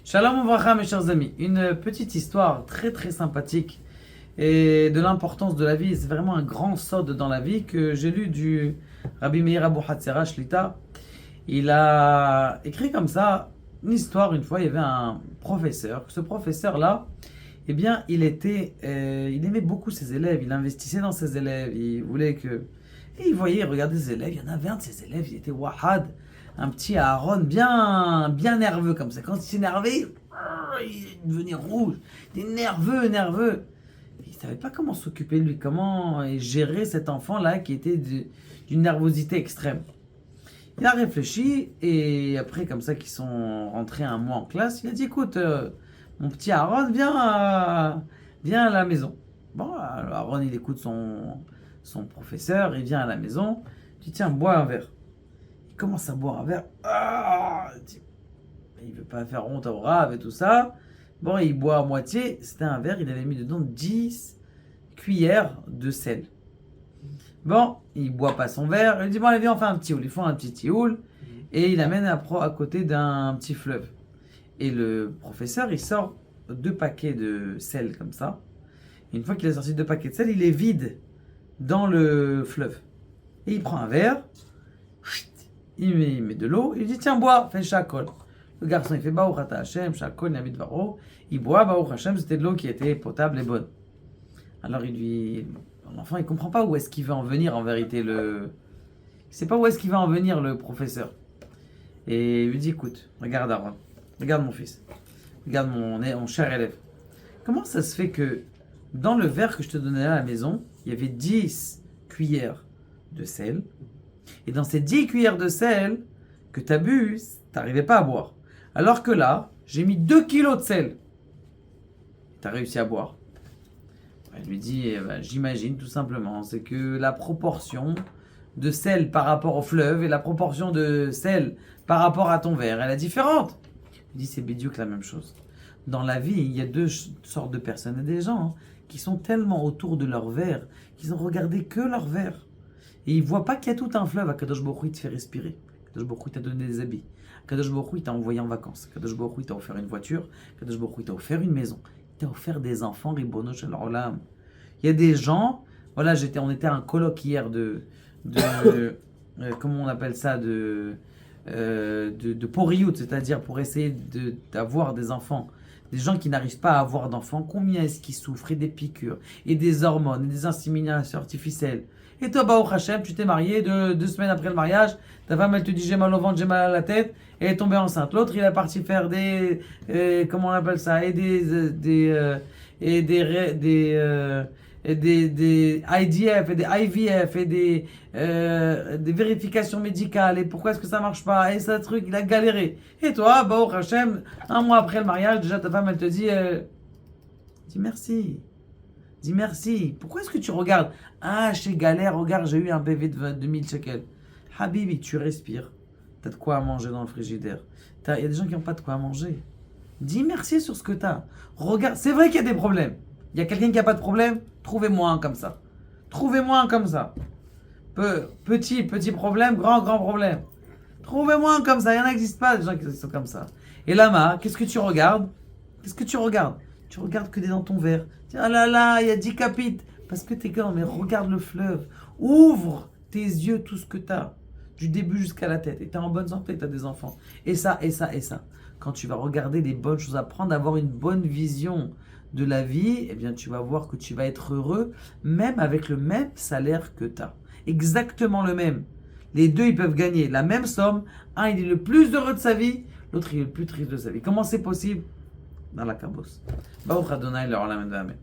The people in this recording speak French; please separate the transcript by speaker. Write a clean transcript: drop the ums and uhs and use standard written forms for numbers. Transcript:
Speaker 1: Shalom Ouvracha, mes chers amis. Une petite histoire très très sympathique et de l'importance de la vie. C'est vraiment un grand sod dans la vie que j'ai lu du Rabbi Meir Abu Hatzera Shlita. Il a écrit comme ça une histoire. Une fois, il y avait un professeur. Ce professeur-là, eh bien, il aimait beaucoup ses élèves. Il investissait dans ses élèves. Il voulait que... Et il voyait, il regardait ses élèves. Il y en avait un de ses élèves, il était Wahad. Un petit Aaron bien nerveux comme ça. Quand il s'énervait, il devenait rouge. Il était nerveux. Il ne savait pas comment s'occuper de lui, comment gérer cet enfant-là qui était d'une nervosité extrême. Il a réfléchi et après, comme ça, qu'ils sont rentrés un mois en classe, il a dit, écoute, mon petit Aaron, viens à la maison. Bon, alors Aaron, il écoute son professeur, il vient à la maison, il dit, tiens, bois un verre. Il commence à boire un verre. Il veut pas faire honte au rave et tout ça. Bon, il boit à moitié. C'était un verre, il avait mis dedans 10 cuillères de sel. Bon, il boit pas son verre. Il dit, bon, allez, viens, on fait un petit houle. Ils font un petit tioul. Et il amène à côté d'un petit fleuve. Et le professeur, il sort 2 paquets de sel comme ça. Et une fois qu'il a sorti 2 paquets de sel, il les vide dans le fleuve. Et il prend un verre. Il met de l'eau, il dit tiens bois, fais shakol. Le garçon il fait Baruch Ata Hashem, shakol Navid Varo. Il boit Baruch Hashem, c'était de l'eau qui était potable et bonne. Alors l'enfant il comprend pas où est-ce qu'il veut en venir en vérité il sait pas où est-ce qu'il va en venir le professeur. Et il lui dit écoute, regarde Aaron, regarde mon fils, regarde mon cher élève. Comment ça se fait que dans le verre que je te donnais à la maison, il y avait 10 cuillères de sel? Et dans ces 10 cuillères de sel que tu as bu, tu n'arrivais pas à boire. Alors que là, j'ai mis 2 kilos de sel. Tu as réussi à boire. Elle lui dit, j'imagine tout simplement, c'est que la proportion de sel par rapport au fleuve et la proportion de sel par rapport à ton verre, elle est différente. Il dit, c'est bidiouk la même chose. Dans la vie, il y a 2 sortes de personnes. Il y a des gens qui sont tellement autour de leur verre qu'ils ont regardé que leur verre. Et il ne voit pas qu'il y a tout un fleuve. Akadosh Baruch Hu, il te fait respirer. Akadosh Baruch Hu, il t'a donné des habits. Akadosh Baruch Hu, il t'a envoyé en vacances. Akadosh Baruch Hu, il t'a offert une voiture. Akadosh Baruch Hu, il t'a offert une maison. Il t'a offert des enfants, Ribono Shel Olam. Il y a des gens, voilà, on était à un colloque hier comment on appelle ça, de poriout, c'est-à-dire pour essayer d'avoir des enfants. Des gens qui n'arrivent pas à avoir d'enfants, combien est-ce qu'ils souffrent, et des piqûres, et des hormones, et des inséminations artificielles. Et toi, Baruch Hashem, tu t'es marié 2 semaines après le mariage, ta femme elle te dit j'ai mal au ventre, j'ai mal à la tête, et elle est tombée enceinte. L'autre il est parti faire comment on appelle ça, et des IDF, et des IVF, et des vérifications médicales, et pourquoi est-ce que ça marche pas, et ça truc, il a galéré. Et toi, Baruch Hashem, un mois après le mariage, déjà ta femme elle te dit, dis merci. Dis merci. Pourquoi est-ce que tu regardes? Ah, chez galère, regarde, j'ai eu un PV de 2000 shekels. Habibi, tu respires. T'as de quoi à manger dans le frigidaire. Il y a des gens qui n'ont pas de quoi à manger. Dis merci sur ce que t'as. Regarde, c'est vrai qu'il y a des problèmes. Il y a quelqu'un qui n'a pas de problème? Trouvez-moi un comme ça. Trouvez-moi un comme ça. Petit problème, grand problème. Trouvez-moi un comme ça. Il n'existe pas des gens qui sont comme ça. Et là, qu'est-ce que tu regardes? Tu regardes que des dans ton verre. Ah là là, il y a 10 capites. Parce que t'es grand, mais regarde le fleuve. Ouvre tes yeux, tout ce que t'as. Du début jusqu'à la tête. Et t'es en bonne santé, t'as des enfants. Et ça. Quand tu vas regarder les bonnes choses, apprendre à avoir une bonne vision de la vie, eh bien tu vas voir que tu vas être heureux, même avec le même salaire que t'as. Exactement le même. Les deux, ils peuvent gagner la même somme. Un, il est le plus heureux de sa vie. L'autre, il est le plus triste de sa vie. Comment c'est possible? Dans la cabosse. Baruch Adonai, le Olam Amen.